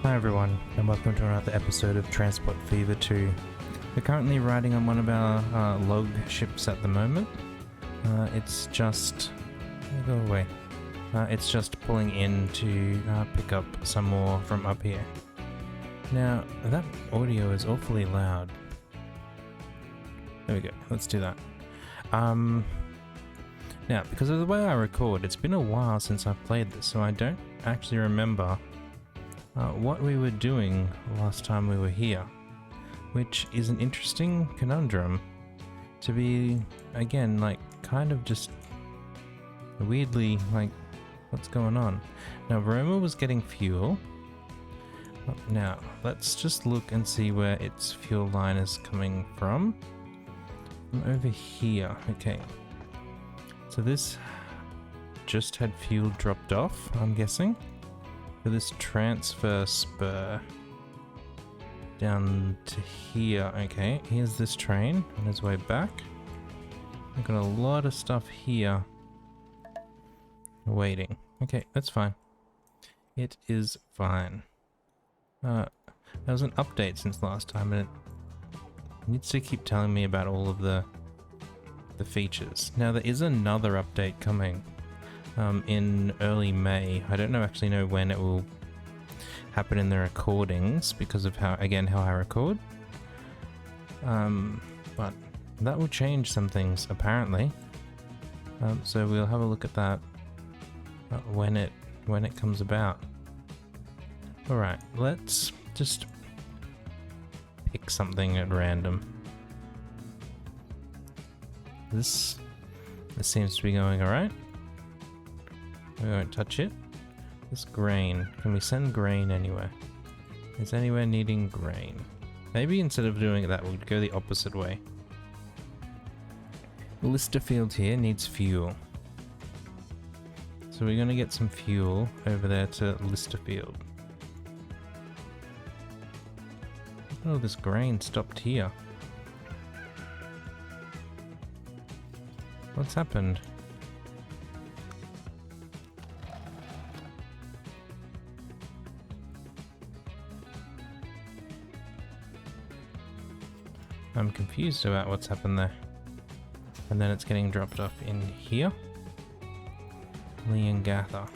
Hi everyone, and welcome to another episode of Transport Fever 2. We're currently riding on one of our log ships at the moment. It's just... go away. It's just pulling in to pick up some more from up here. Now, that audio is awfully loud. There we go, let's do that. Now, because of the way I record, it's been a while since I've played this, so I don't actually remember what we were doing last time we were here, which is an interesting conundrum to be, again, like, kind of just weirdly, like, what's going on? Now, Roma was getting fuel. Now, let's just look and see where its fuel line is coming from. Over here, okay. So this just had fuel dropped off, I'm guessing, for this transfer spur down to here. Okay, here's this train on its way back. We've got a lot of stuff here waiting. Okay, that's fine. It is fine. There was an update since last time, and it needs to keep telling me about all of the features. Now there is another update coming in early May. I don't actually know when it will happen in the recordings because of how I record. But that will change some things apparently. So we'll have a look at that when it comes about. All right, let's just pick something at random. This seems to be going alright. We won't touch it. This grain. Can we send grain anywhere? Is anywhere needing grain? Maybe instead of doing it that, we'll go the opposite way. Listerfield here needs fuel. So we're going to get some fuel over there to Listerfield. Oh, this grain stopped here. What's happened? I'm confused about what's happened there. And then it's getting dropped off in here. Leongatha.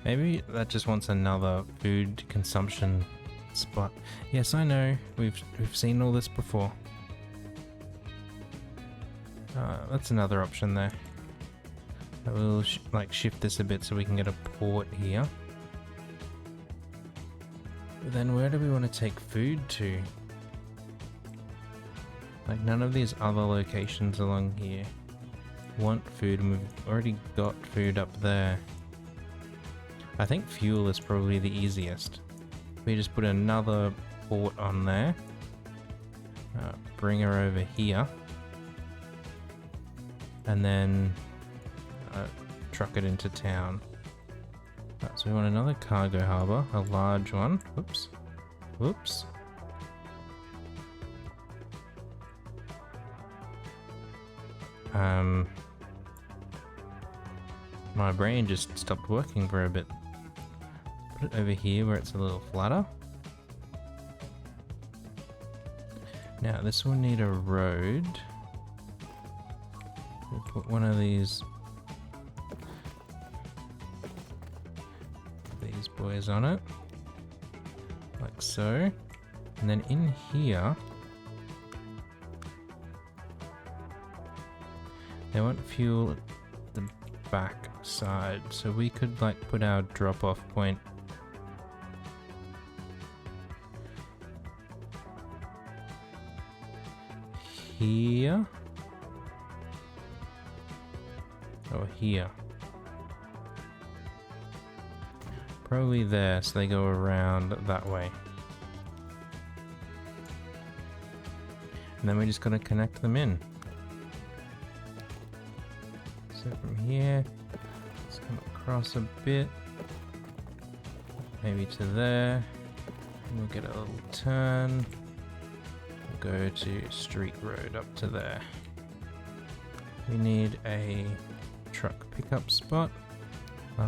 Maybe that just wants another food consumption spot. Yes, I know. We've seen all this before. That's another option there. I will shift this a bit so we can get a port here. But then where do we want to take food to? Like, none of these other locations along here want food, and we've already got food up there. I think fuel is probably the easiest. We just put another port on there. Bring her over here. And then truck it into town. Right, so we want another cargo harbour, a large one. Whoops. Whoops. My brain just stopped working for a bit. Put it over here where it's a little flatter. Now this will need a road. We'll put one of these boys on it, like so, and then in here they want fuel at the back side, so we could put our drop-off point here or here. Probably there, so they go around that way. And then we just gotta connect them in. So from here, let's come across a bit. Maybe to there. And we'll get a little turn. We'll go to Street Road up to there. We need a truck pickup spot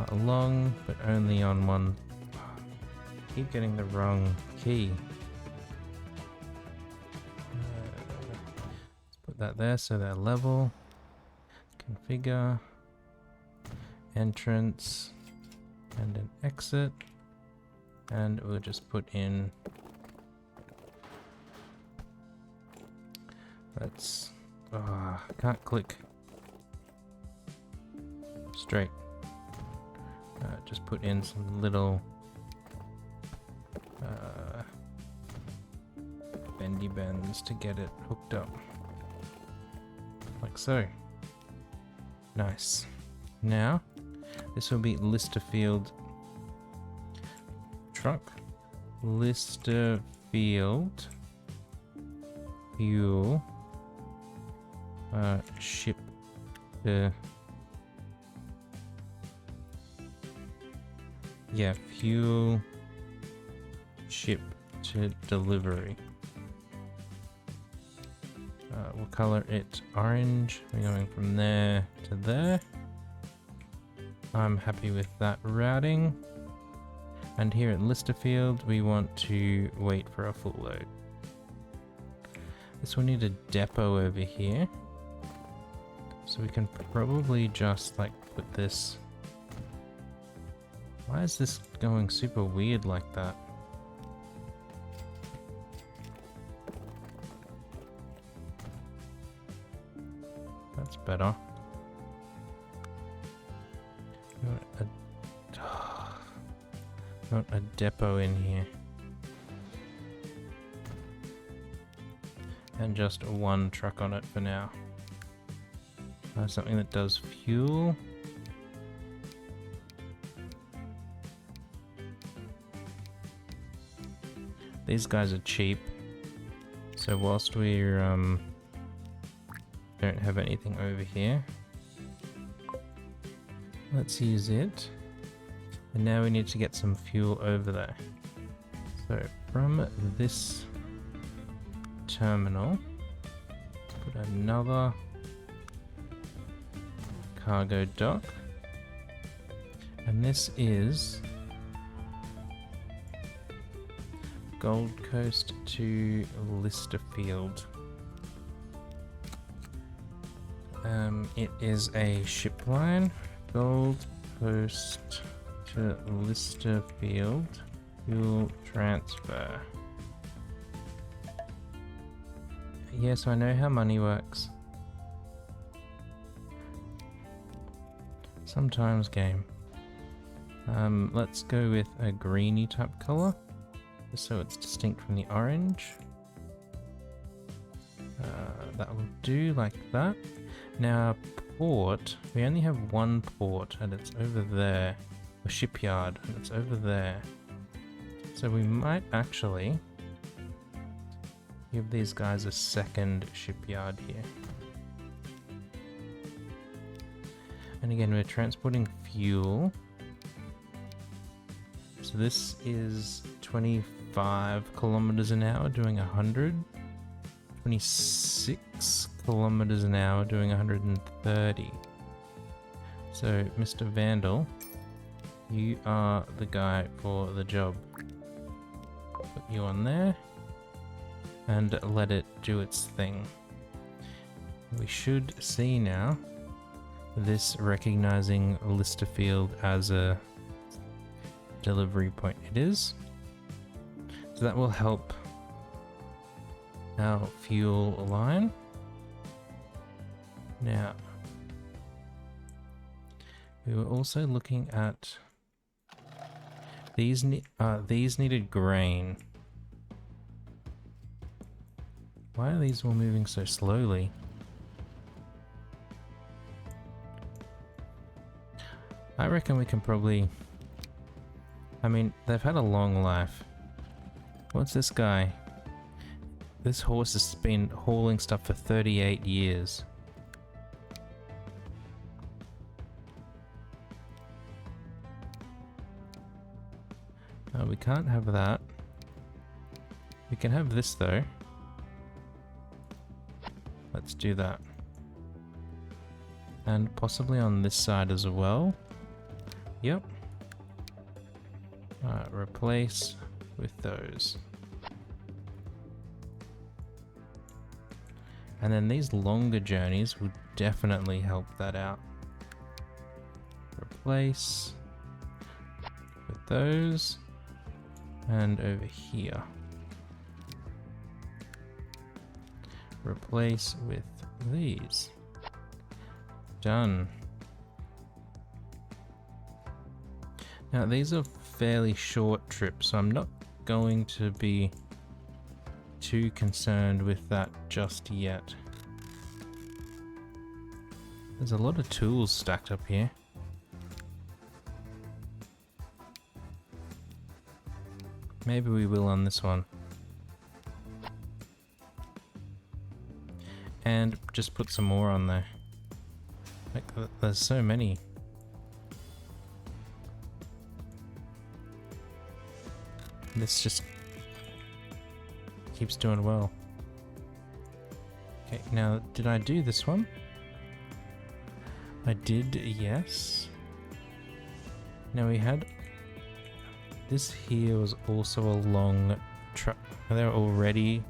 along, but only on one keep getting the wrong key. Let's put that there so they're level. Configure. Entrance. And an exit. And we'll just put in... Let's... can't click. Straight. Just put in some little... bendy bends to get it hooked up. Like so. Nice. Now, this will be Listerfield truck. Listerfield fuel ship fuel ship to delivery. We'll color it orange. We're going from there to there. I'm happy with that routing. And here at Listerfield, we want to wait for a full load. This will need a depot over here. So we can probably just like put this... Why is this going super weird like that? That's better. Not a depot in here. And just one truck on it for now. Something that does fuel. These guys are cheap. So whilst we're don't have anything over here, let's use it. And now we need to get some fuel over there. So from this terminal, put another cargo dock. And this is Gold Coast to Listerfield. It is a ship line. Gold Coast to Listerfield. Fuel transfer. Yes, I know how money works. Sometimes game. Let's go with a greeny type color, just so it's distinct from the orange. That will do like that. Now port, we only have one port and it's over there. A shipyard and it's over there. So we might actually give these guys a second shipyard here. And again, we're transporting fuel. So this is 25 kilometers an hour doing 100. 26 kilometers an hour doing 130. So Mr. Vandal, you are the guy for the job. Put you on there and let it do its thing. We should see now this recognizing Listerfield as a delivery point. It is. So that will help our fuel line. Now, we were also looking at these needed grain. Why are these all moving so slowly? I reckon we can probably... I mean, they've had a long life. What's this guy? This horse has been hauling stuff for 38 years. We can't have that. We can have this though. Let's do that. And possibly on this side as well. Yep. Replace with those. And then these longer journeys will definitely help that out. Replace with those. And over here. Replace with these. Done. Now these are fairly short trips, so I'm not going to be too concerned with that just yet. There's a lot of tools stacked up here. Maybe we will on this one. And just put some more on there. Like, there's so many. This just keeps doing well. Okay, now, did I do this one? I did, yes. Now we had... This here was also a long truck. Are there already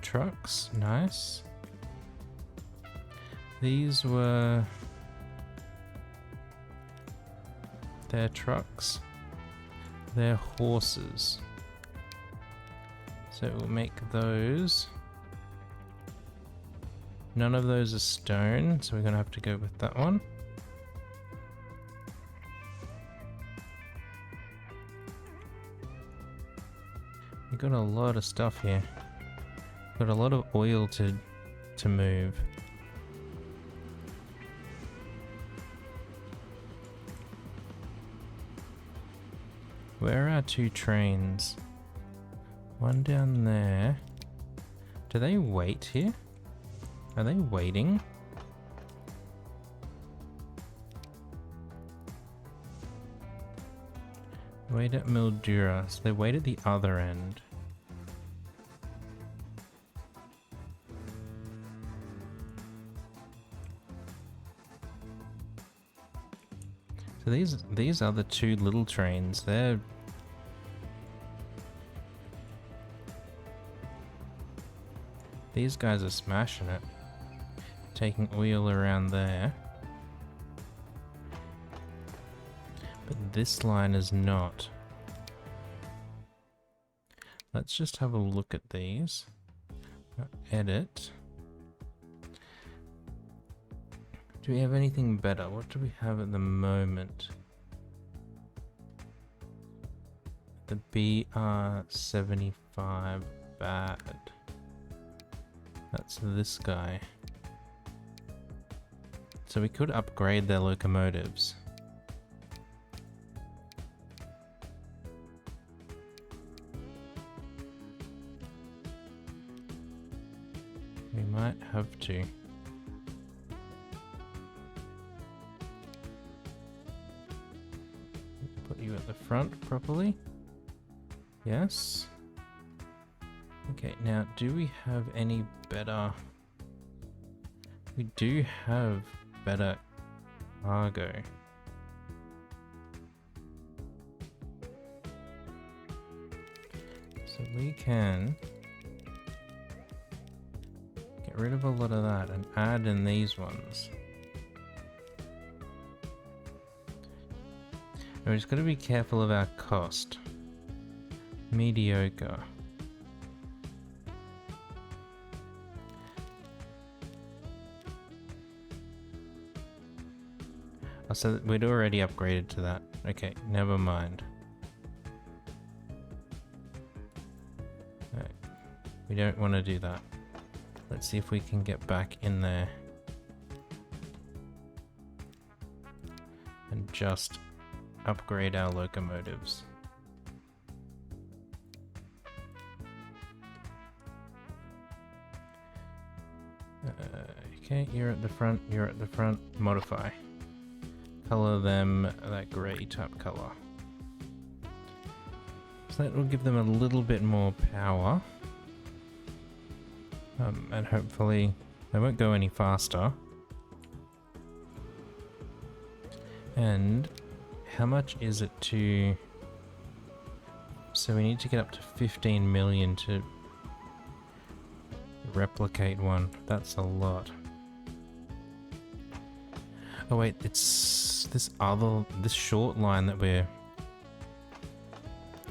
trucks? Nice. These were... They're trucks. They're horses. So we'll make those. None of those are stone, so we're gonna have to go with that one. We got a lot of stuff here. Got a lot of oil to move. Where are our two trains? One down there. Do they wait here? Are they waiting? Wait at Mildura, so they wait at the other end. So these are the two little trains. These guys are smashing it. Taking oil around there. But this line is not. Let's just have a look at these. Edit. Do we have anything better? What do we have at the moment? The BR75 bad. That's this guy. So we could upgrade their locomotives. We might have to. Put you at the front properly. Yes. Okay, now do we have any better... We do have better cargo. So we can get rid of a lot of that and add in these ones. We're just going to be careful of our cost. Mediocre. Oh, so we'd already upgraded to that. Okay, never mind. Right. We don't want to do that. Let's see if we can get back in there. And just upgrade our locomotives. Okay, you're at the front, you're at the front. Modify. Color them that grey type color. So that will give them a little bit more power. And hopefully they won't go any faster. And how much is it to So we need to get up to 15 million to replicate one. That's a lot. Oh wait, it's this short line that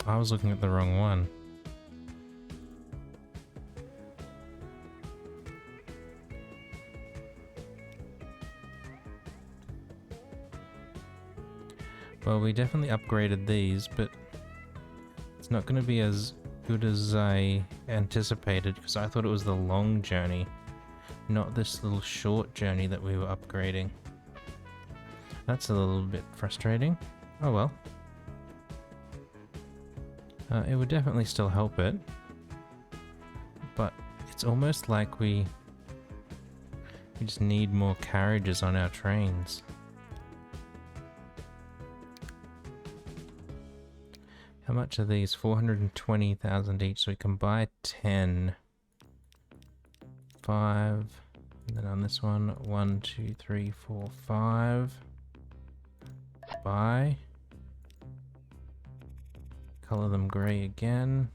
I was looking at the wrong one. Well, we definitely upgraded these, but it's not going to be as good as I anticipated, because I thought it was the long journey, not this little short journey that we were upgrading. That's a little bit frustrating. Oh well. It would definitely still help it, but it's almost like we just need more carriages on our trains. How much are these? 420,000 each, so we can buy 10. 5. And then on this one, 1, 2, 3, 4, 5. Buy. Color them grey again.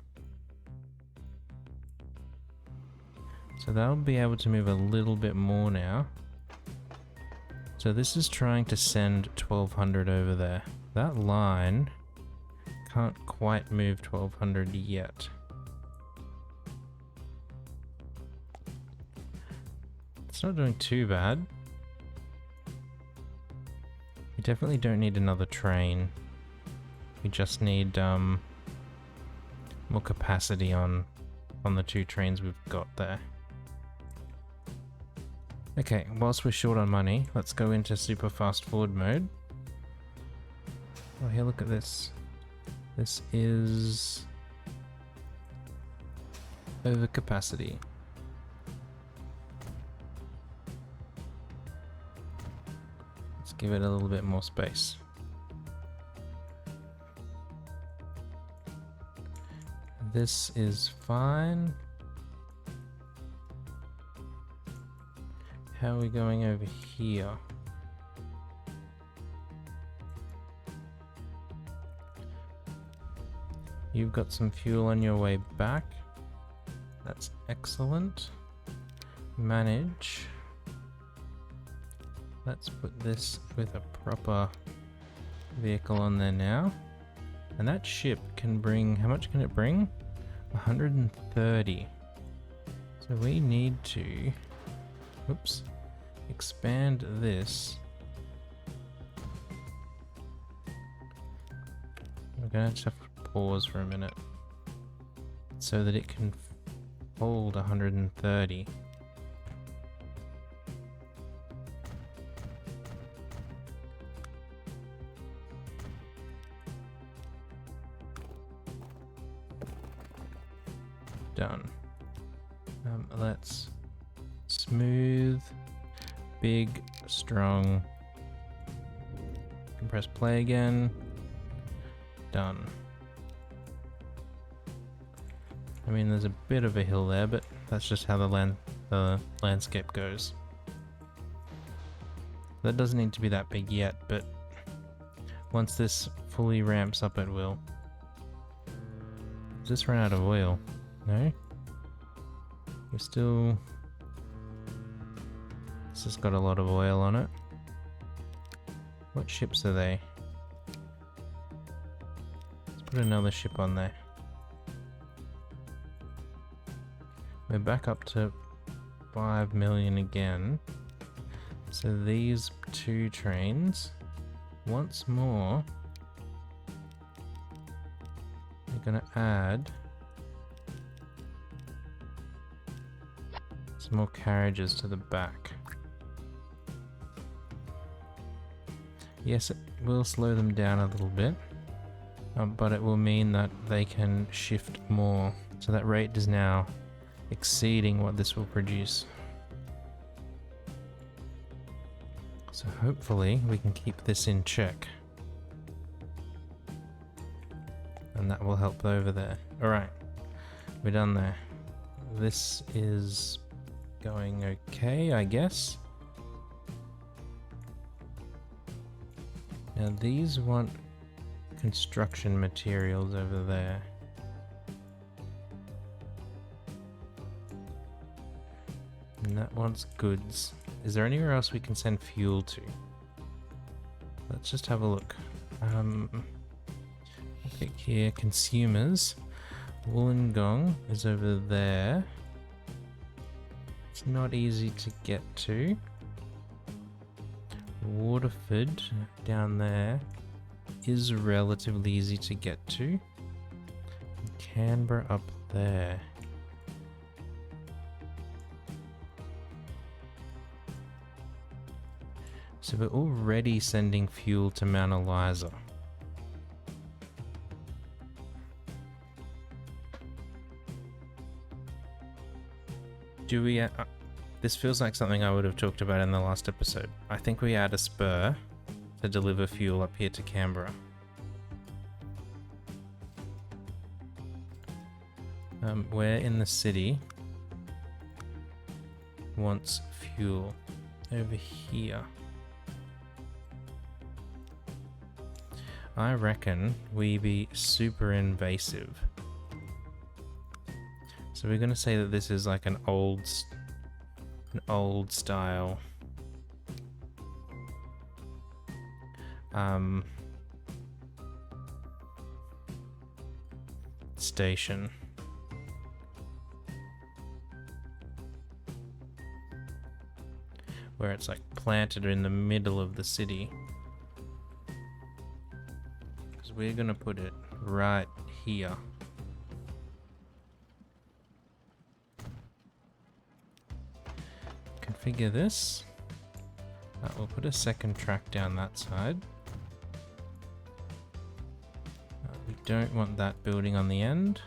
So they'll be able to move a little bit more now. So this is trying to send 1200 over there. That line can't quite move 1200 yet. It's not doing too bad. We definitely don't need another train. We just need more capacity on the 2 trains we've got there. Okay, whilst we're short on money, let's go into super fast forward mode. Oh, here, look at this. This is overcapacity. Let's give it a little bit more space. This is fine. How are we going over here? You've got some fuel on your way back. That's excellent. Manage. Let's put this with a proper vehicle on there now. And that ship can bring, how much can it bring? 130. So we need to, oops, expand this. We're gonna just have to pause for a minute so that it can hold 130. Done. Let's smooth, big, strong. Can press play again. Done. I mean, there's a bit of a hill there, but that's just how the landscape goes. That doesn't need to be that big yet, but once this fully ramps up, it will. Does this run out of oil? No? We're still... This has got a lot of oil on it. What ships are they? Let's put another ship on there. We're back up to 5 million again. So these 2 trains, once more, we're gonna add some more carriages to the back. Yes, it will slow them down a little bit, but it will mean that they can shift more. So that rate is now exceeding what this will produce. So hopefully we can keep this in check. And that will help over there. Alright, we're done there. This is going okay, I guess. Now these want construction materials over there. And that wants goods. Is there anywhere else we can send fuel to? Let's just have a look. Click here, consumers. Wollongong is over there. It's not easy to get to. Waterford down there is relatively easy to get to. Canberra up there. So we're already sending fuel to Mount Eliza. Do we... this feels like something I would have talked about in the last episode. I think we add a spur to deliver fuel up here to Canberra. Where in the city wants fuel? Over here. I reckon we be super invasive. So we're gonna say that this is like an old style station. Where it's like planted in the middle of the city. Because we're gonna put it right here. Configure this. We'll put a second track down that side. We don't want that building on the end.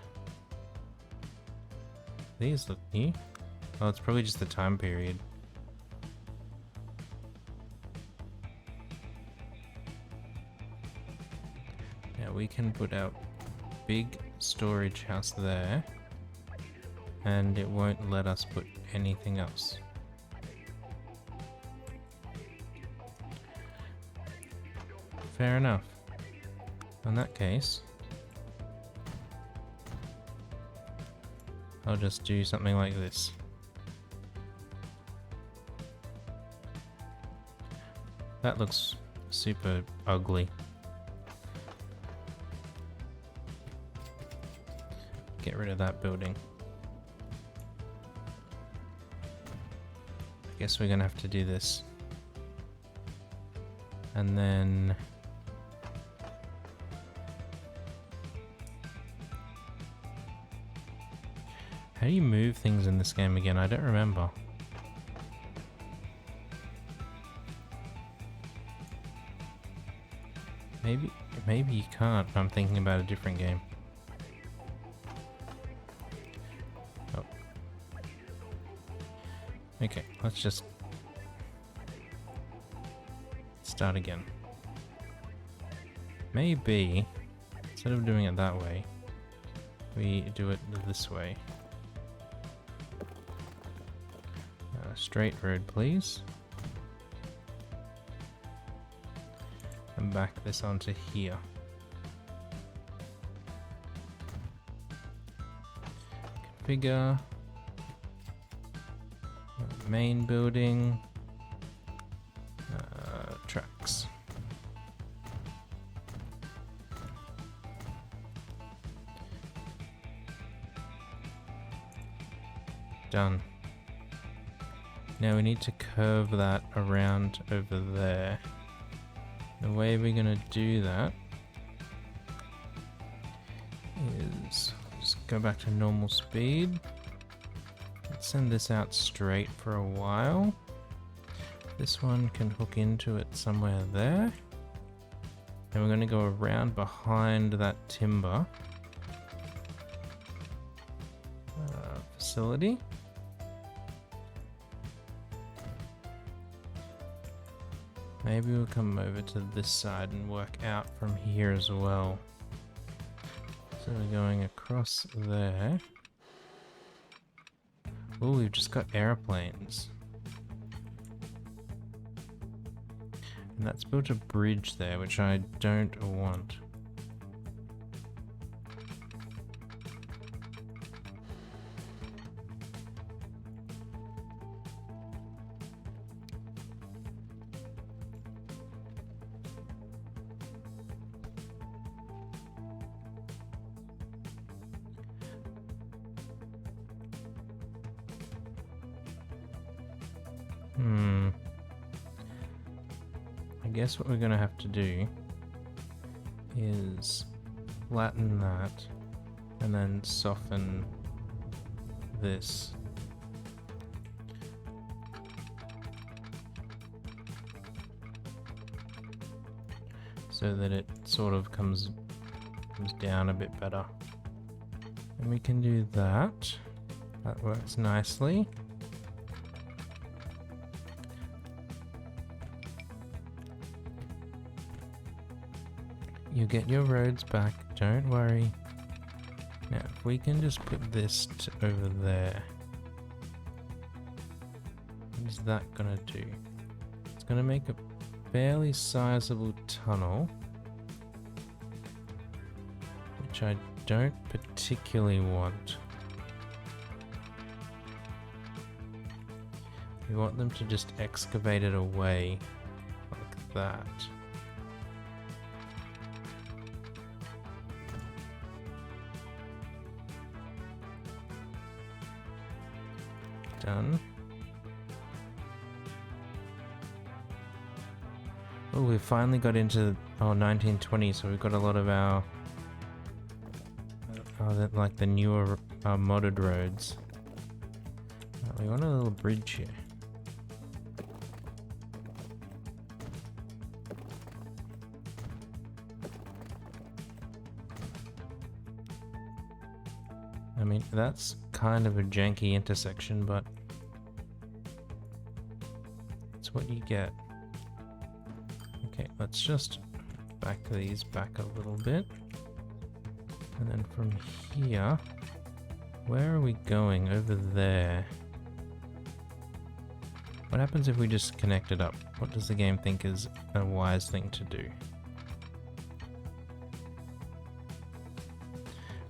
These look new. Oh, it's probably just the time period. Now we can put our big storage house there, and it won't let us put anything else. Fair enough. In that case, I'll just do something like this. That looks super ugly. Get rid of that building. I guess we're gonna have to do this. And then how do you move things in this game again? I don't remember. Maybe you can't if I'm thinking about a different game. Oh. Okay, let's just start again. Maybe instead of doing it that way, we do it this way. Straight road, please. And back this onto here. Configure. Main building. Tracks. Done. Now we need to curve that around over there. The way we're gonna do that is just go back to normal speed. Let's send this out straight for a while. This one can hook into it somewhere there. And we're gonna go around behind that timber facility. Maybe we'll come over to this side and work out from here as well. So we're going across there. Oh, we've just got airplanes. And that's built a bridge there, which I don't want. I guess what we're gonna have to do is flatten that and then soften this. So that it sort of comes down a bit better. And we can do that. That works nicely. You get your roads back, don't worry. Now, if we can just put this over there. What is that gonna do? It's gonna make a fairly sizable tunnel, which I don't particularly want. We want them to just excavate it away like that. Done. Oh, we finally got into 1920, so we've got a lot of our like the newer modded roads. We want a little bridge here. I mean, that's kind of a janky intersection, but it's what you get. Okay, let's just back these back a little bit. And then from here, where are we going? Over there. What happens if we just connect it up? What does the game think is a wise thing to do?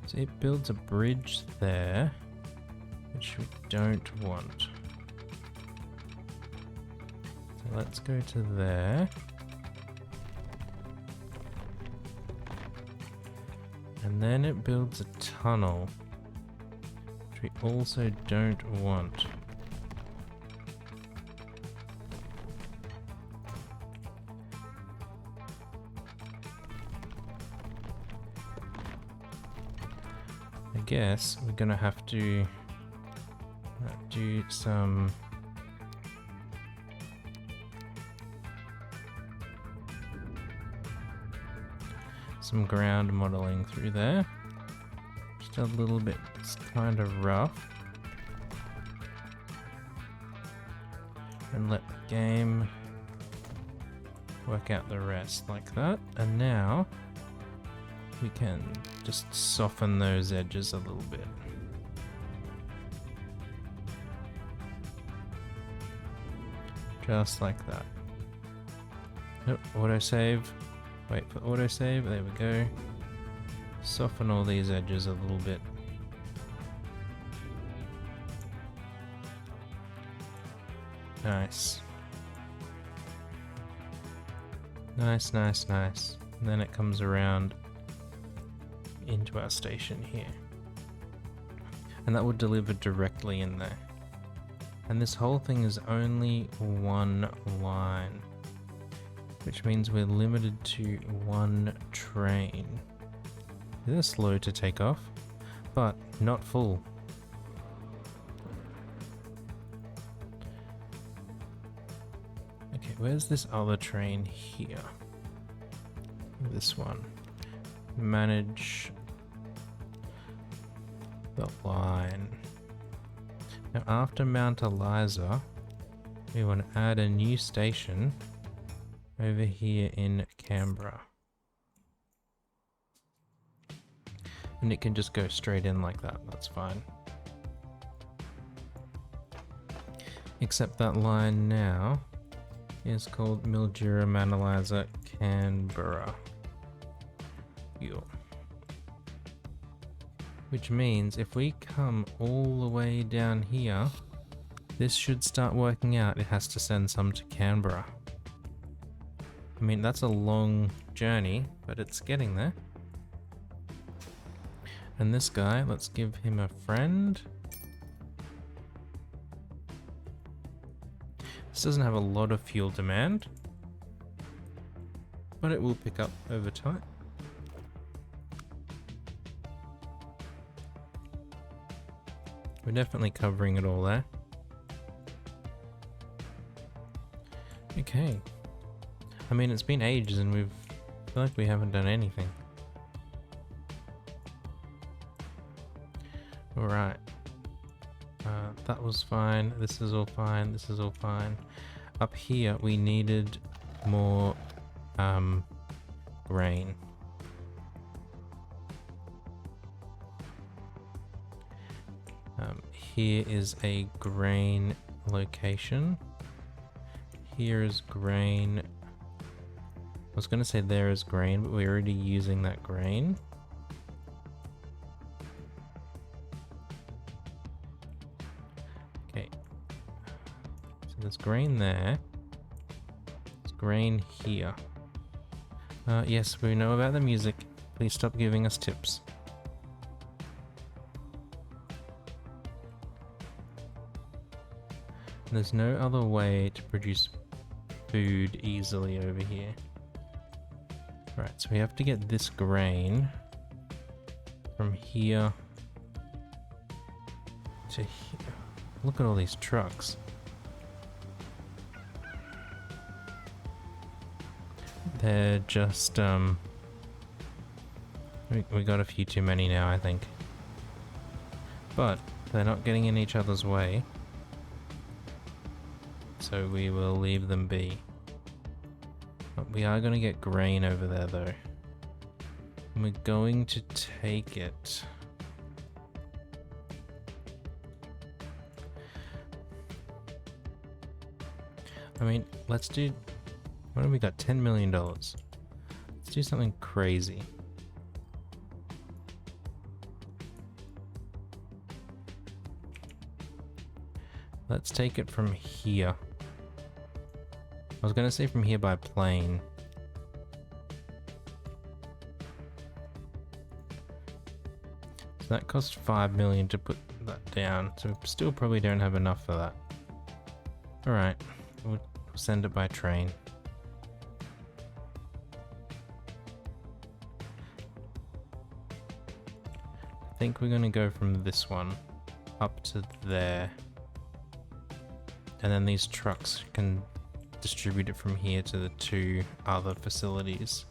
So it builds a bridge there, which we don't want. So let's go to there. And then it builds a tunnel, which we also don't want. I guess we're gonna have to do some ground modeling through there. Just a little bit, it's kind of rough. And let the game work out the rest like that. And now we can just soften those edges a little bit. Just like that. Oh, autosave. Wait for autosave, there we go. Soften all these edges a little bit. Nice. Nice, nice, nice. And then it comes around into our station here. And that would deliver directly in there. And this whole thing is only one line, which means we're limited to one train. They're slow to take off, but not full. Okay, where's this other train here? This one. Manage the line. Now after Mount Eliza, we want to add a new station over here in Canberra. And it can just go straight in like that, that's fine. Except that line now is called Mildura, Mount Eliza, Canberra. Yo. Which means if we come all the way down here, this should start working out. It has to send some to Canberra. I mean, that's a long journey, but it's getting there. And this guy, let's give him a friend. This doesn't have a lot of fuel demand, but it will pick up over time. We're definitely covering it all there. Okay. I mean, it's been ages and I feel like we haven't done anything. Alright. That was fine. This is all fine. This is all fine. Up here, we needed more grain. Here is a grain location. Here is grain. I was going to say there is grain, but we're already using that grain. Okay. So there's grain there. There's grain here. Yes, we know about the music. Please stop giving us tips. There's no other way to produce food easily over here. Right, so we have to get this grain from here to here. Look at all these trucks. They're just, we got a few too many now, I think. But they're not getting in each other's way. So we will leave them be. But we are going to get grain over there though. And we're going to take it. I mean, let's do... What have we got? $10 million. Let's do something crazy. Let's take it from here. I was going to say from here by plane. So that cost 5 million to put that down. So we still probably don't have enough for that. Alright, we'll send it by train. I think we're going to go from this one up to there. And then these trucks can distribute it from here to the two other facilities.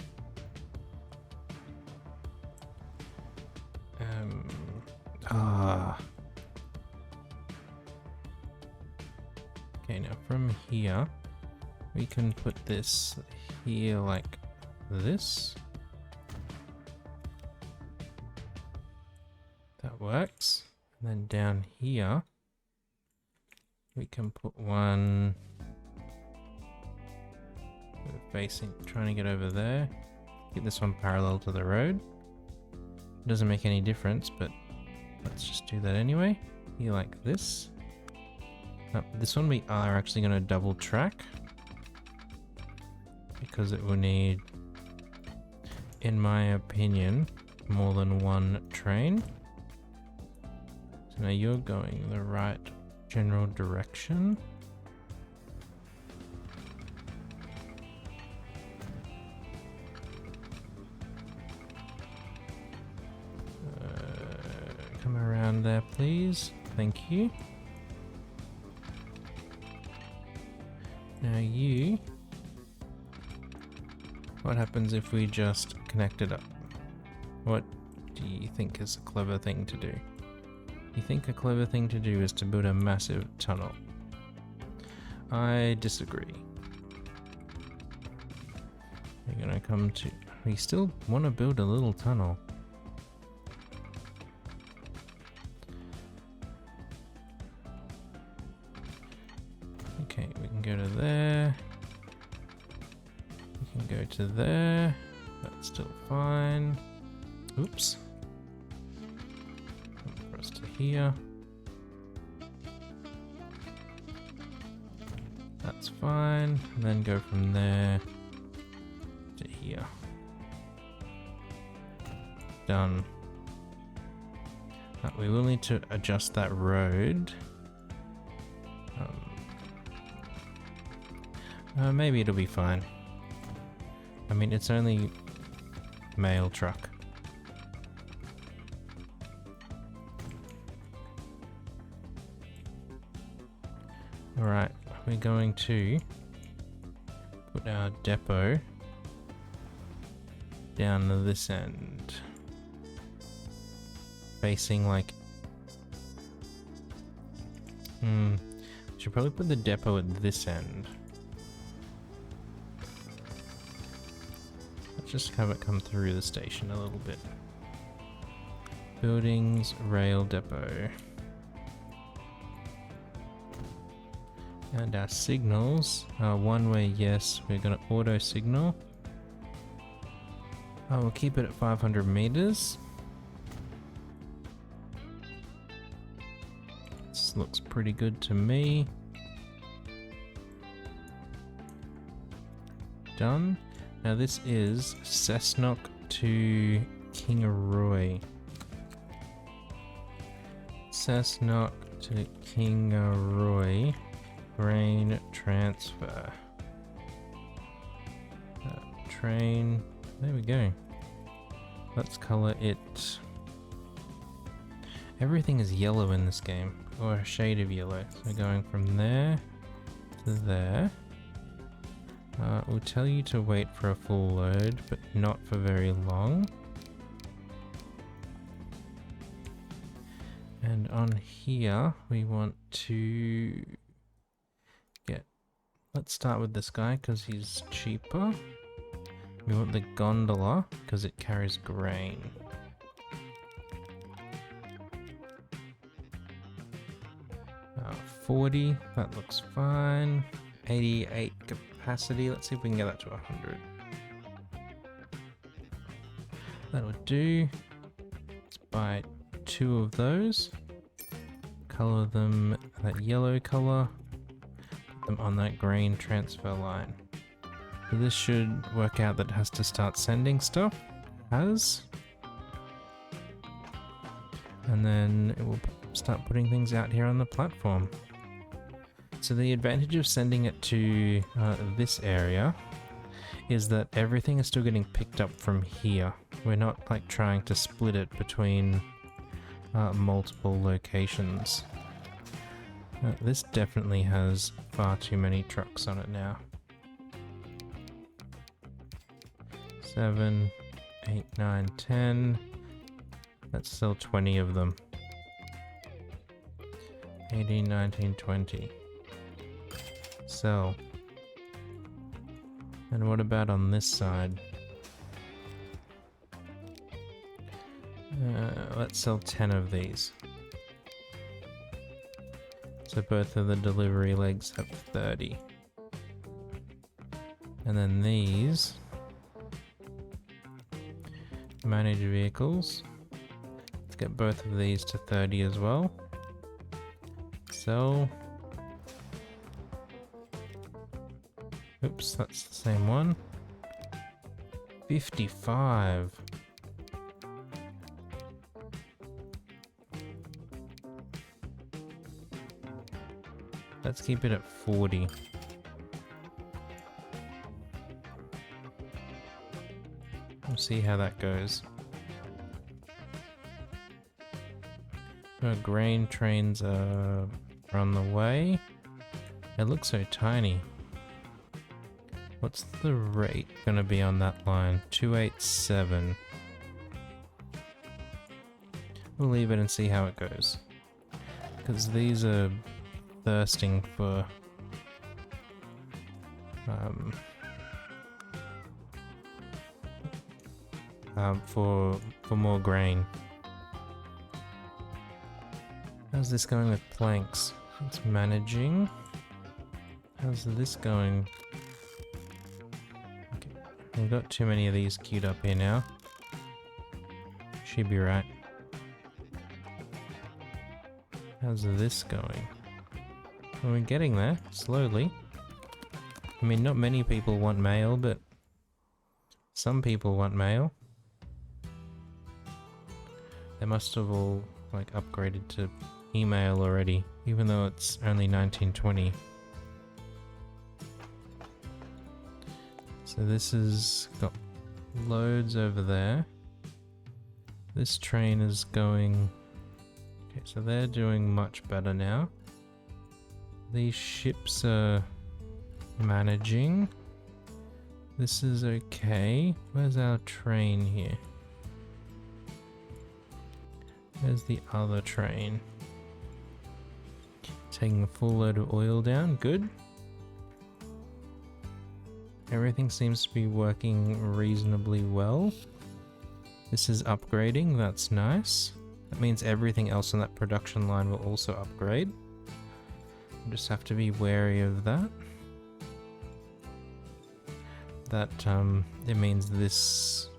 Okay, now from here, we can put this here like this. That works. And then down here, we can put one facing, trying to get over there. Get this one parallel to the road. It doesn't make any difference, but let's just do that anyway. Here like this. This one we are actually going to double track because it will need, in my opinion, more than one train. So now you're going the right general direction. Come around there, please. Thank you. Now you... What happens if we just connect it up? What do you think is a clever thing to do? You think a clever thing to do is to build a massive tunnel? I disagree. We're gonna come to... We still want to build a little tunnel. Okay, we can go to there. We can go to there. That's still fine. Oops. For us to here. That's fine. And then go from there to here. Done. We will need to adjust that road. Maybe it'll be fine. I mean, it's only mail truck. Alright, we're going to put our depot down to this end. Facing like... should probably put the depot at this end. Let's just have it come through the station a little bit. Buildings, rail depot. And our signals are one way, yes, we're going to auto signal. We'll keep it at 500 meters. This looks pretty good to me. Done. Now this is Cessnock to Kingaroy. Cessnock to Kingaroy. Grain transfer. Train. There we go. Let's color it. Everything is yellow in this game, or a shade of yellow. So going from there to there. We'll tell you to wait for a full load, but not for very long. And on here, we want to get... Let's start with this guy, because he's cheaper. We want the gondola, because it carries grain. Uh, 40, that looks fine. 88 capacity, let's see if we can get that to 100. That'll do. Let's buy 2 of those. Color them that yellow color. Put them on that grain transfer line. So this should work out that it has to start sending stuff. Has. And then it will start putting things out here on the platform. So the advantage of sending it to this area is that everything is still getting picked up from here. We're not like trying to split it between multiple locations. This definitely has far too many trucks on it now. 7, 8, 9, 10. Let's sell 20 of them. 18, 19, 20. Sell. And what about on this side? Let's sell 10 of these. So both of the delivery legs have 30. And then these... Manage vehicles. Let's get both of these to 30 as well. Sell. Oops, that's the same one. 55. Let's keep it at 40. We'll see how that goes. Grain trains are on the way. It looks so tiny. What's the rate gonna be on that line? 287. We'll leave it and see how it goes. Because these are thirsting for more grain. How's this going with planks? It's managing. How's this going? Okay. We've got too many of these queued up here now. Should be right. How's this going? Well, we're getting there, slowly. I mean, not many people want mail, but some people want mail. They must have all, like, upgraded to email already, even though it's only 1920. So this has got loads over there. This train is going... Okay, so they're doing much better now. These ships are managing. This is okay. Where's our train here? Where's the other train? Taking a full load of oil down. Good. Everything seems to be working reasonably well. This is upgrading. That's nice. That means everything else on that production line will also upgrade. We'll just have to be wary of that. That it means this.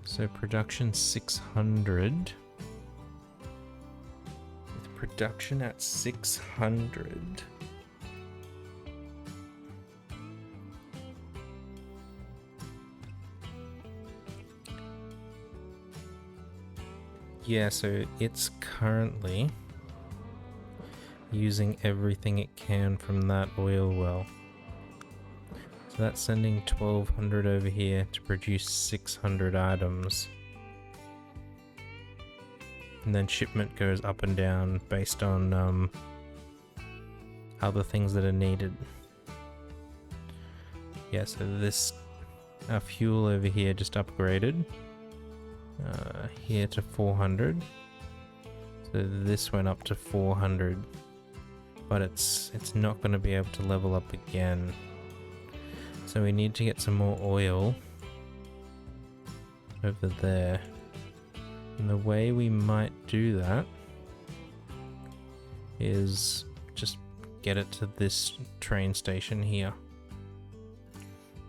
So production 600. With production at 600. Yeah, so it's currently using everything it can from that oil well. So that's sending 1200 over here to produce 600 items. And then shipment goes up and down based on other things that are needed. Yeah, so this fuel over here just upgraded. Here to 400. So this went up to 400. But it's not going to be able to level up again. So we need to get some more oil over there. And the way we might do that is just get it to this train station here.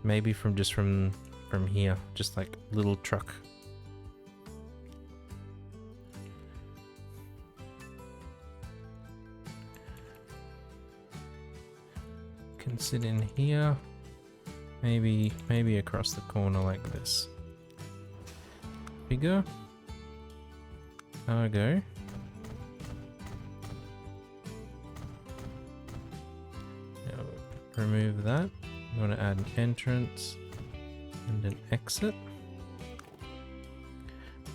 Maybe from here, just like a little truck. Can sit in here, maybe across the corner like this. Bigger cargo. Now remove that. You want to add an entrance and an exit.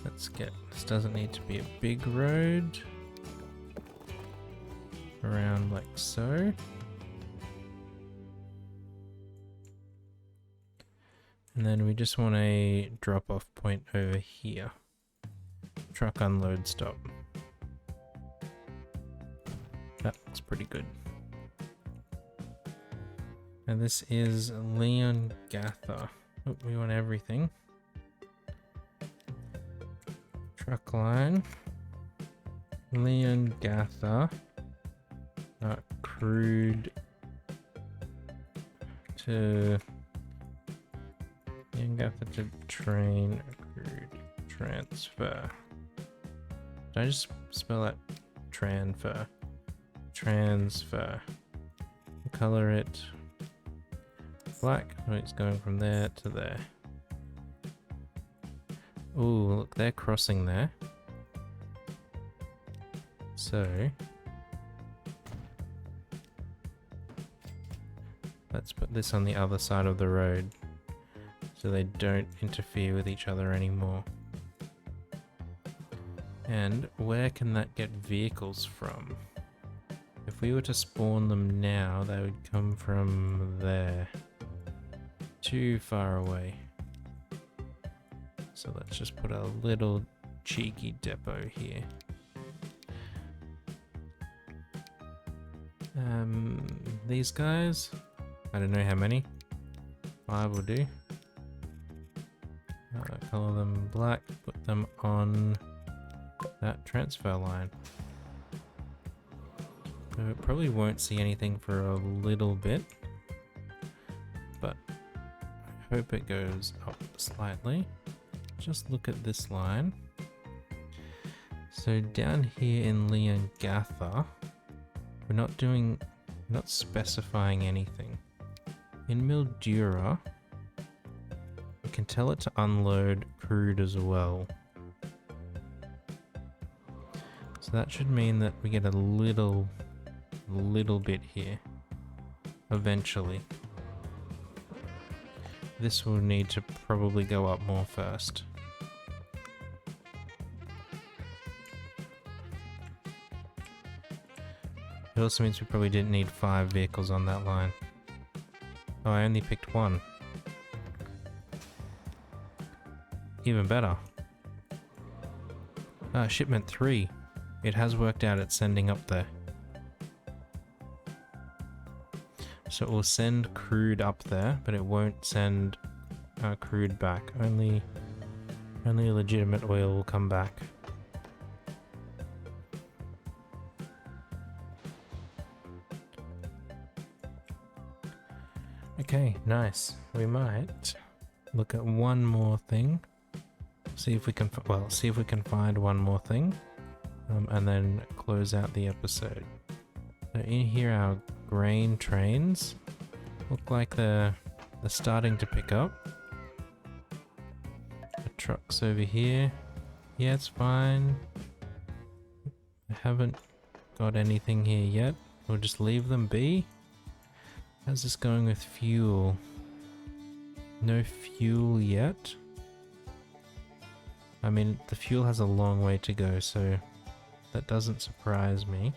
Let's get, this doesn't need to be a big road. Around like so. And then we just want a drop-off point over here. Truck unload stop. That looks pretty good. And this is Leongatha. Oh, we want everything. Truck line. Leongatha. Crude to... Leongatha to train crude transfer. Did I just spell that transfer? Transfer. Color it black. Oh, it's going from there to there. Oh, look, they're crossing there. So let's put this on the other side of the road so they don't interfere with each other anymore. And where can that get vehicles from? If we were to spawn them now, they would come from there. Too far away. So let's just put a little cheeky depot here. These guys, I don't know how many. 5 will do. Color them black, put them on that transfer line. So it probably won't see anything for a little bit, but I hope it goes up slightly. Just look at this line. So down here in Leongatha, we're not specifying anything. In Mildura, we can tell it to unload crude as well. So that should mean that we get a little bit here. eventually. This will need to probably go up more first. It also means we probably didn't need 5 vehicles on that line. Oh, I only picked 1. Even better. Shipment 3. It has worked out at sending up there. So it will send crude up there, but it won't send crude back. Only legitimate oil will come back. Okay, nice. We might look at one more thing. See if we can find one more thing, and then close out the episode. So in here, our grain trains look like they're starting to pick up. The trucks over here, yeah, it's fine. I haven't got anything here yet. We'll just leave them be. How's this going with fuel? No fuel yet. I mean, the fuel has a long way to go, so that doesn't surprise me.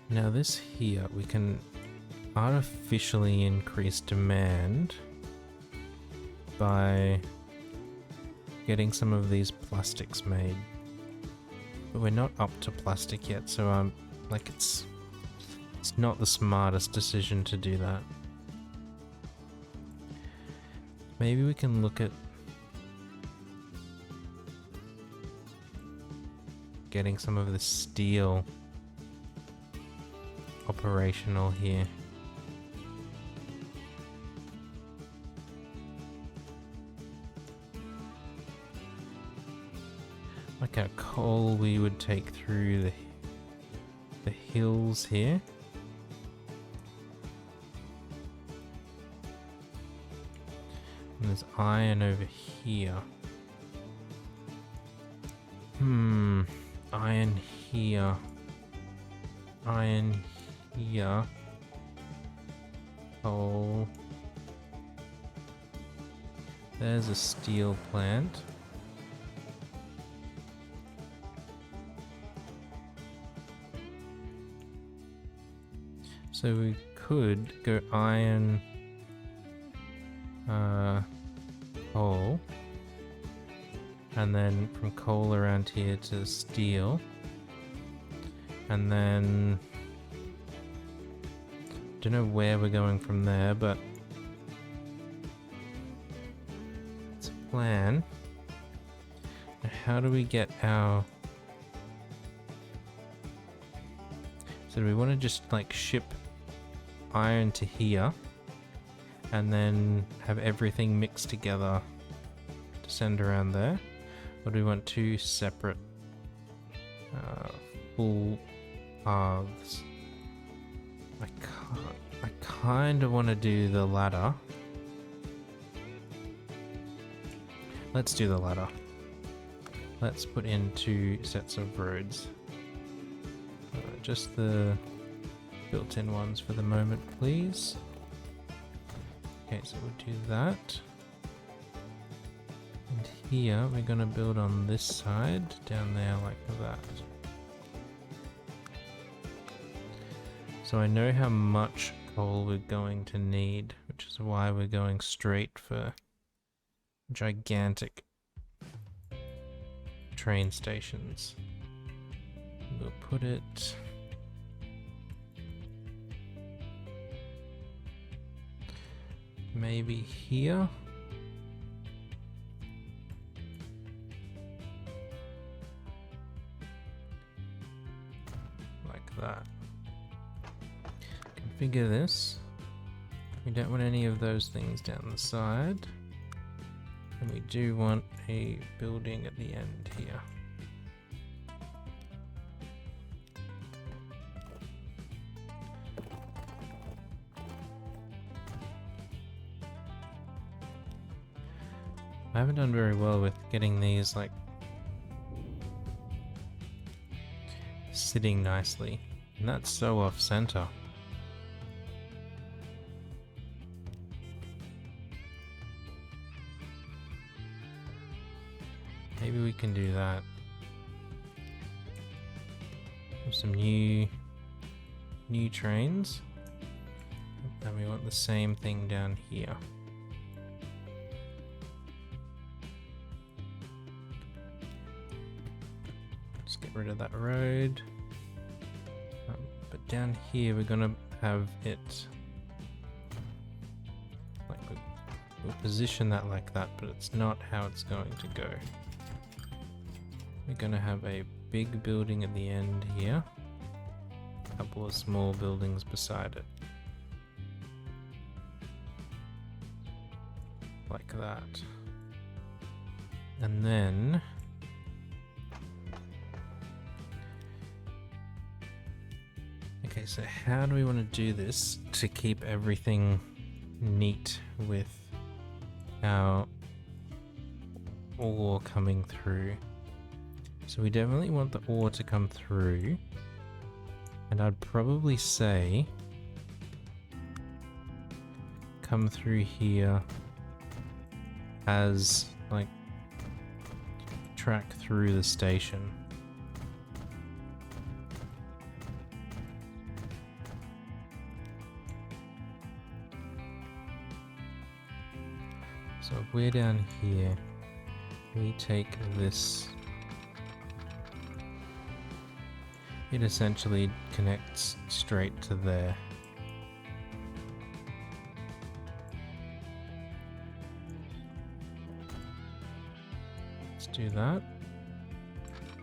Now this here, we can artificially increase demand by getting some of these plastics made. But we're not up to plastic yet, so like it's not the smartest decision to do that. Maybe we can look at getting some of the steel operational here. Like our coal we would take through the hills here. And there's iron over here. Iron here. Iron here. Coal. There's a steel plant. So we could go iron, coal, and then from coal around here to steel, and then don't know where we're going from there, but it's a plan. Now how do we get our... So do we want to just like ship iron to here and then have everything mixed together to send around there? Or do we want 2 separate full paths? I kind of want to do the latter. Let's do the latter. Let's put in 2 sets of roads. Just the built-in ones for the moment, please. Okay, so we'll do that. And here we're going to build on this side, down there like that. So I know how much coal we're going to need, which is why we're going straight for gigantic train stations. We'll put it... maybe here. Like that. Configure this. We don't want any of those things down the side. And we do want a building at the end here. I haven't done very well with getting these like sitting nicely. And that's so off center. Maybe we can do that. Have some new trains. And we want the same thing down here. Just get rid of that road. But down here we're gonna have it like we'll position that like that, but it's not how it's going to go. We're gonna have a big building at the end here, a couple of small buildings beside it. Like that. And then okay, so how do we want to do this to keep everything neat with our ore coming through? So we definitely want the ore to come through, and I'd probably say come through here as like track through the station. So if we're down here, we take this. It essentially connects straight to there. Let's do that.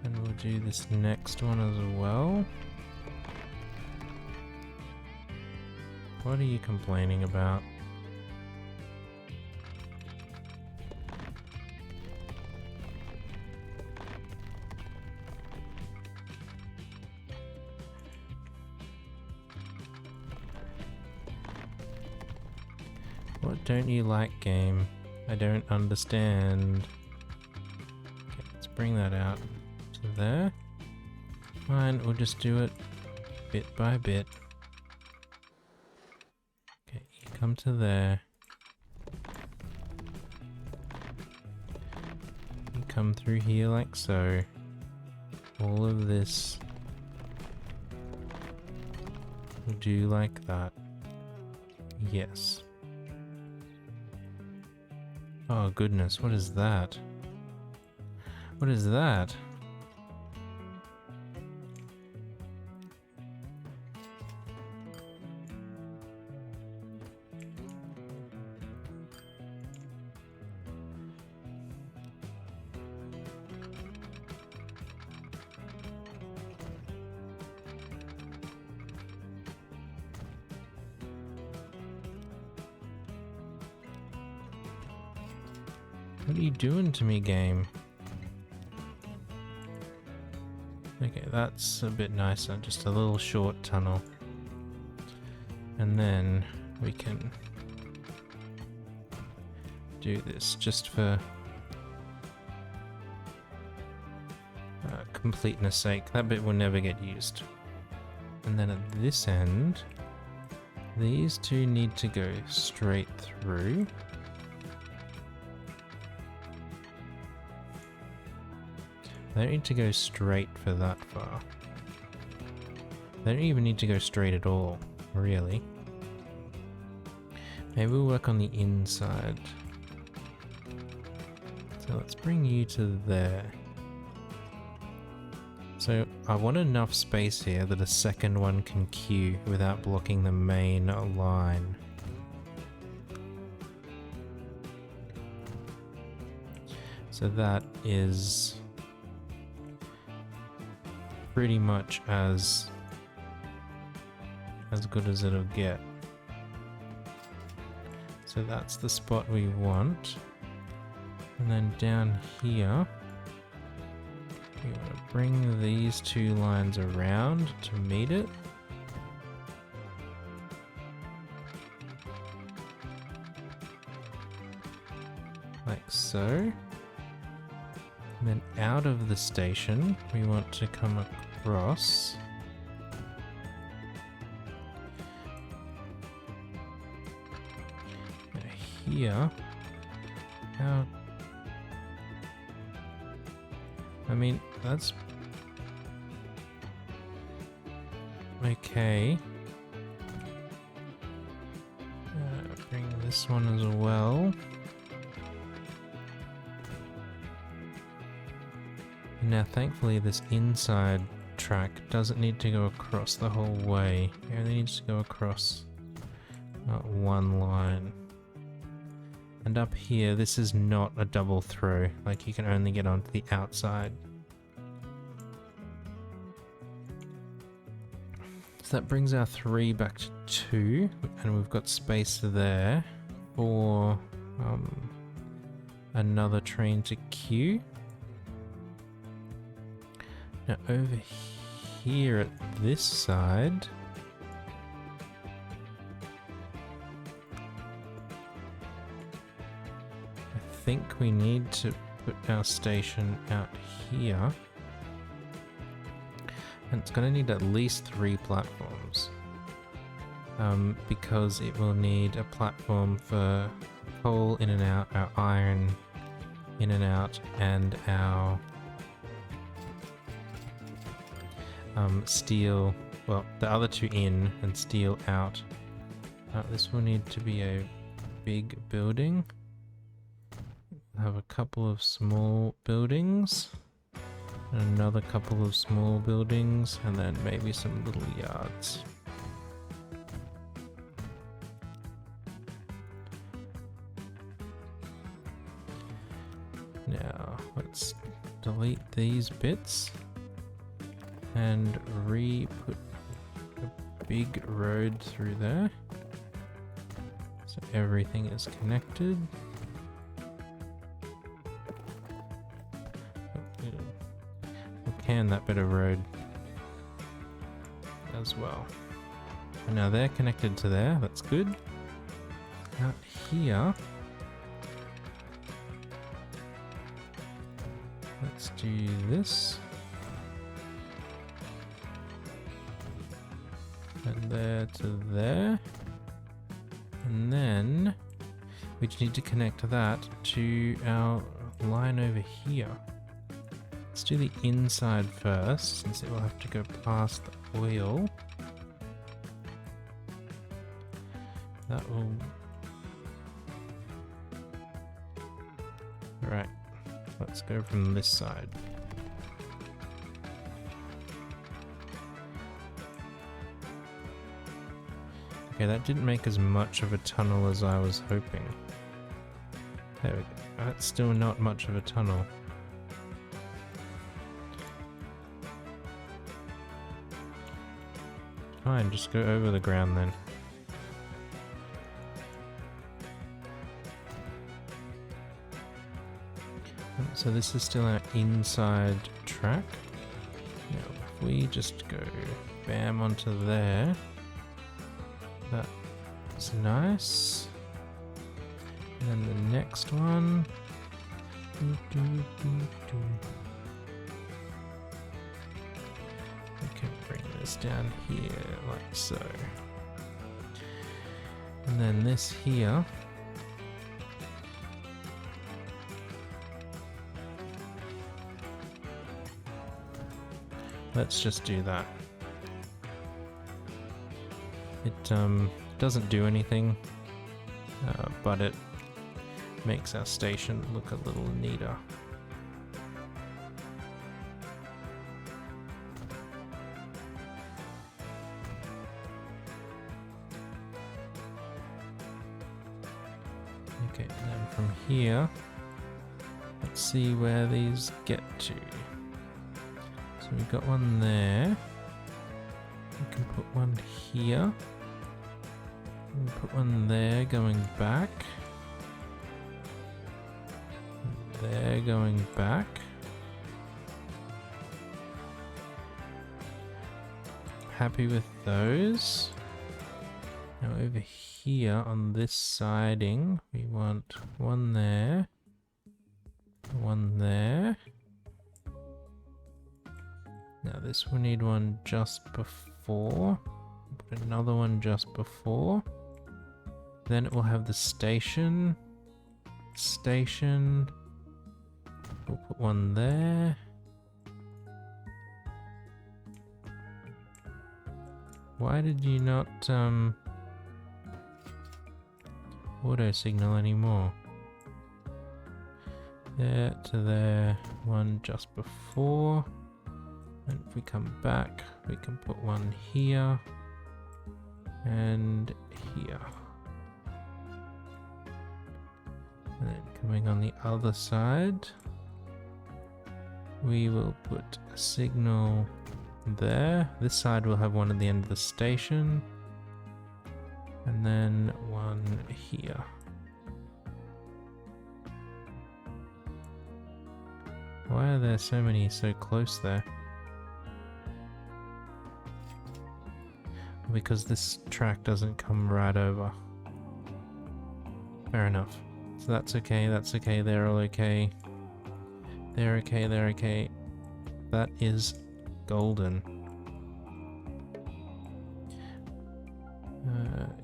And we'll do this next one as well. What are you complaining about? What don't you like, game? I don't understand. Okay, let's bring that out to there. Fine, we'll just do it bit by bit. Okay, you come to there. You come through here like so. All of this will do like that. Yes. Oh goodness, what is that? What is that? What are you doing to me, game? Okay, that's a bit nicer, just a little short tunnel. And then we can do this just for completeness sake. That bit will never get used. And then at this end, these two need to go straight through. They don't need to go straight for that far. They don't even need to go straight at all, really. Maybe we'll work on the inside. So let's bring you to there. So I want enough space here that a second one can queue without blocking the main line. So that is pretty much as good as it'll get. So that's the spot we want. And then down here, we want to bring these two lines around to meet it. Like so. And then out of the station, we want to come across here. How? I mean, that's okay. Bring this one as well. Now, thankfully, this inside track doesn't need to go across the whole way. It only needs to go across one line. And up here, this is not a double throw. Like, you can only get onto the outside. So that brings our 3 back to 2, and we've got space there for another train to queue. Now over here at this side, I think we need to put our station out here. And it's going to need at least 3 platforms. Because it will need a platform for coal in and out, our iron in and out, and our steel, well, the other 2 in and steel out. This will need to be a big building. Have a couple of small buildings. Another couple of small buildings, and then maybe some little yards. Now, let's delete these bits and re-put a big road through there. So everything is connected. And that bit of road as well. And now they're connected to there, that's good. Out here, let's do this. And there to there. And then we just need to connect that to our line over here. Let's do the inside first, since it will have to go past the oil. That will... Right, let's go from this side. Okay, that didn't make as much of a tunnel as I was hoping. There we go. That's still not much of a tunnel. Fine, just go over the ground then. So this is still our inside track. Now if we just go bam onto there, that's nice. And then the next one. Okay, bring this down here like so. And then this here. Let's just do that. It doesn't do anything, but it makes our station look a little neater. Okay, and then from here, let's see where these get to. So we've got one there. We can put one here. We can put one there going back. There going back. Happy with those. Now over here on this siding, we want one there. One there. Now this will need one just before. Put another one just before. Then it will have the station. Station. We'll put one there. Why did you not auto signal anymore? There to there, one just before. And if we come back, we can put one here and here. And then coming on the other side, we will put a signal there. This side will have one at the end of the station. And then one here. Why are there so many so close there? Because this track doesn't come right over. Fair enough. So that's okay, they're all okay. They're okay, they're okay. That is golden.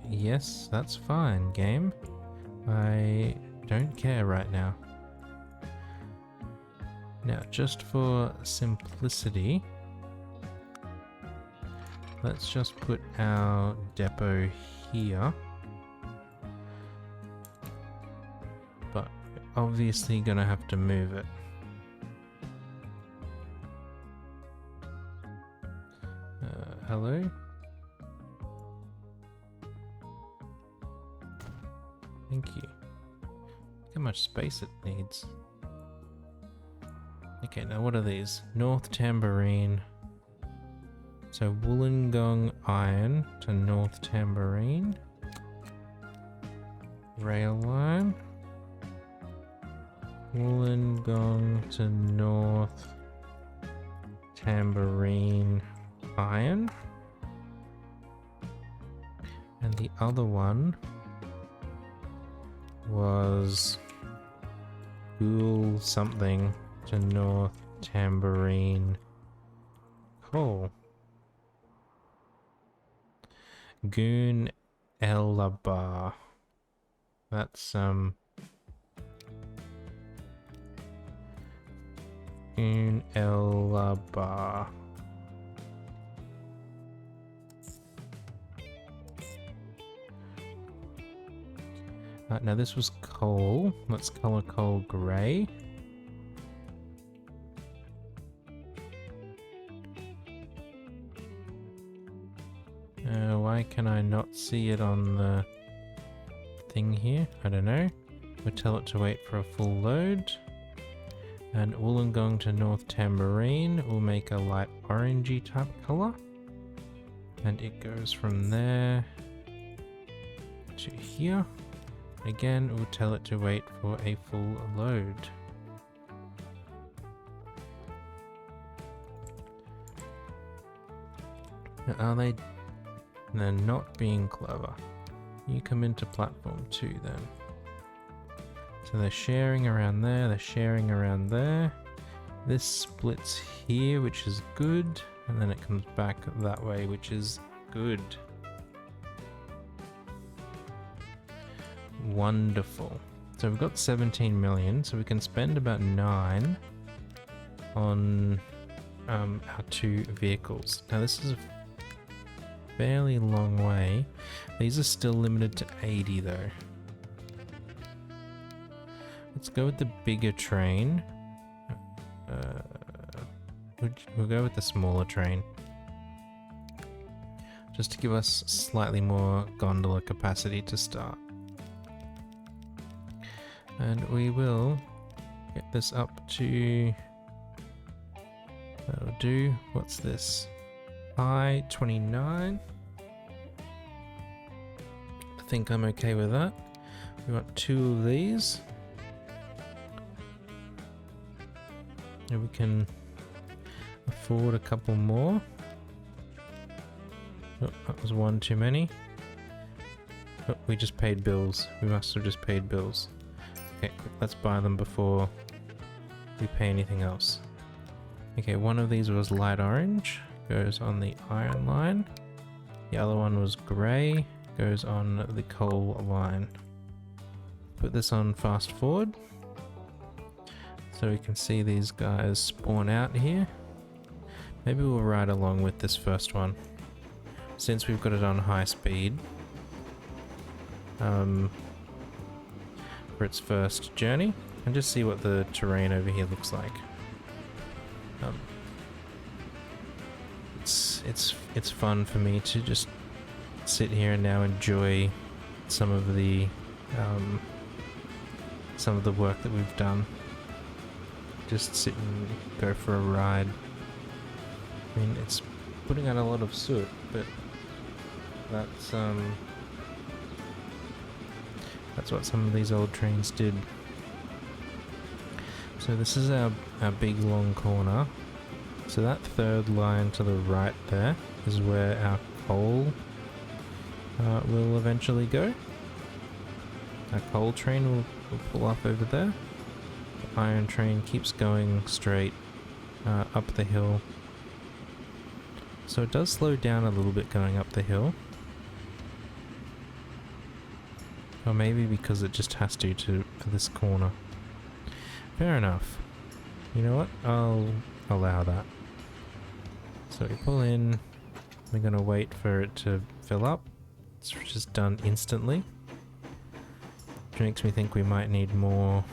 Yes, that's fine, game. I don't care right now. Now, just for simplicity, let's just put our depot here. But we're obviously gonna have to move it. Hello? Thank you. Look how much space it needs. Okay, now what are these? North Tambourine. So Wollongong Iron to North Tambourine. Rail line. Wollongong to North Tambourine Iron. And the other one was Gould something to North Tambourine Coal. Goon Elabar. That's Goon Elabar. Now this was coal. Let's color coal grey. Why can I not see it on the thing here? I don't know. We'll tell it to wait for a full load. And Wollongong to North Tambourine will make a light orangey type color. And it goes from there to here. Again, we'll tell it to wait for a full load. Now, are they? They're not being clever. You come into platform 2 then. So they're sharing around there, they're sharing around there. This splits here, which is good. And then it comes back that way, which is good. Wonderful. So we've got 17 million, so we can spend about 9 on our 2 vehicles. Now this is a fairly long way. These are still limited to 80 though. Let's go with the bigger train. We'll go with the smaller train. Just to give us slightly more gondola capacity to start. And we will get this up to, that'll do, what's this? I-29. I think I'm okay with that. We want 2 of these. And we can afford a couple more. Oh, that was 1 too many. Oh, we just paid bills. We must have just paid bills. Okay, let's buy them before we pay anything else. Okay, one of these was light orange, goes on the iron line. The other one was grey, goes on the coal line. Put this on fast forward so we can see these guys spawn out here. Maybe we'll ride along with this first one since we've got it on high speed for its first journey, and just see what the terrain over here looks like. It's fun for me to just sit here and now enjoy some of the work that we've done. Just sit and go for a ride. I mean, it's putting out a lot of soot, but that's what some of these old trains did. So this is our big long corner. So that third line to the right there is where our coal will eventually go. Our coal train will pull up over there. The iron train keeps going straight up the hill. So it does slow down a little bit going up the hill. Or maybe because it just has to for this corner. Fair enough. You know what? I'll allow that. So we pull in, we're going to wait for it to fill up. It's just done instantly. Which makes me think we might need more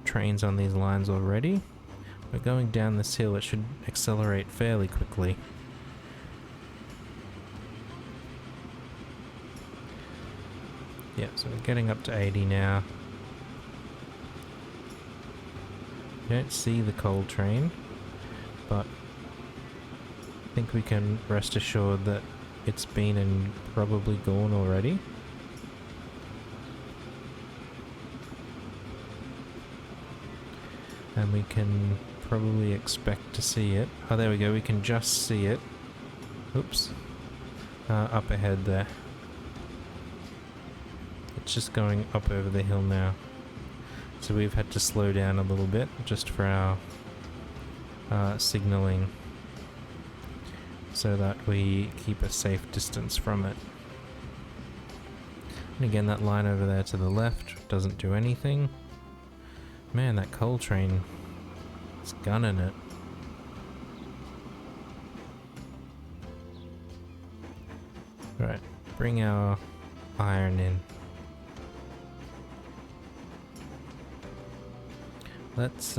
trains on these lines already. We're going down this hill, it should accelerate fairly quickly. Yeah, so we're getting up to 80 now. You don't see the coal train, but I think we can rest assured that it's been and probably gone already. And we can probably expect to see it. Oh, there we go, we can just see it. Oops. Up ahead there. It's just going up over the hill now. So we've had to slow down a little bit just for our signaling, so that we keep a safe distance from it. And again, that line over there to the left doesn't do anything. Man, that coal train is gunning it. Right, bring our iron in. Let's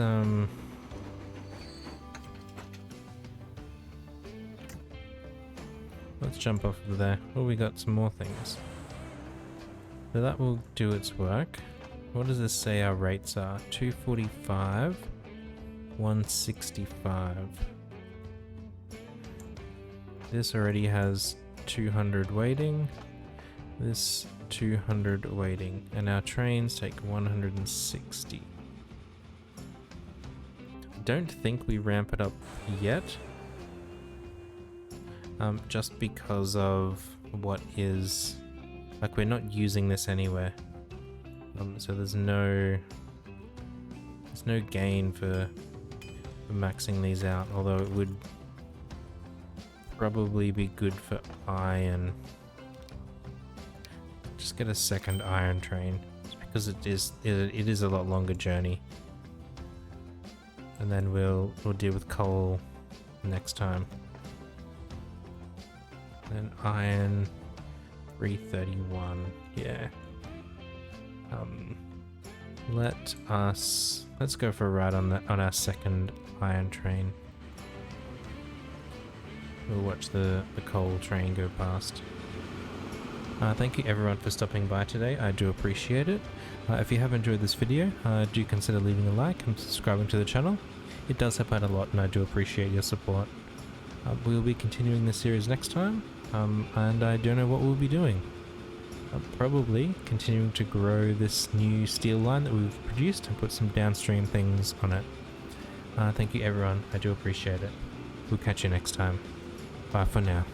jump off of there. Oh, we got some more things. So that will do its work. What does this say our rates are? 245, 165. This already has 200 waiting. This 200 waiting. And our trains take 160. Don't think we ramp it up yet, just because of what is, like, we're not using this anywhere, so there's no gain for maxing these out, although it would probably be good for iron. Just get a second iron train, because it is a lot longer journey. And then we'll deal with coal next time. And iron 331. Yeah. Let's go for a ride on our second iron train. We'll watch the coal train go past. Thank you everyone for stopping by today. I do appreciate it. If you have enjoyed this video, do consider leaving a like and subscribing to the channel. It does help out a lot and I do appreciate your support. We'll be continuing this series next time, and I don't know what we'll be doing. Probably continuing to grow this new steel line that we've produced and put some downstream things on it. Thank you everyone, I do appreciate it. We'll catch you next time. Bye for now.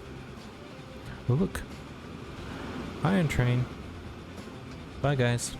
Oh look, iron train. Bye guys.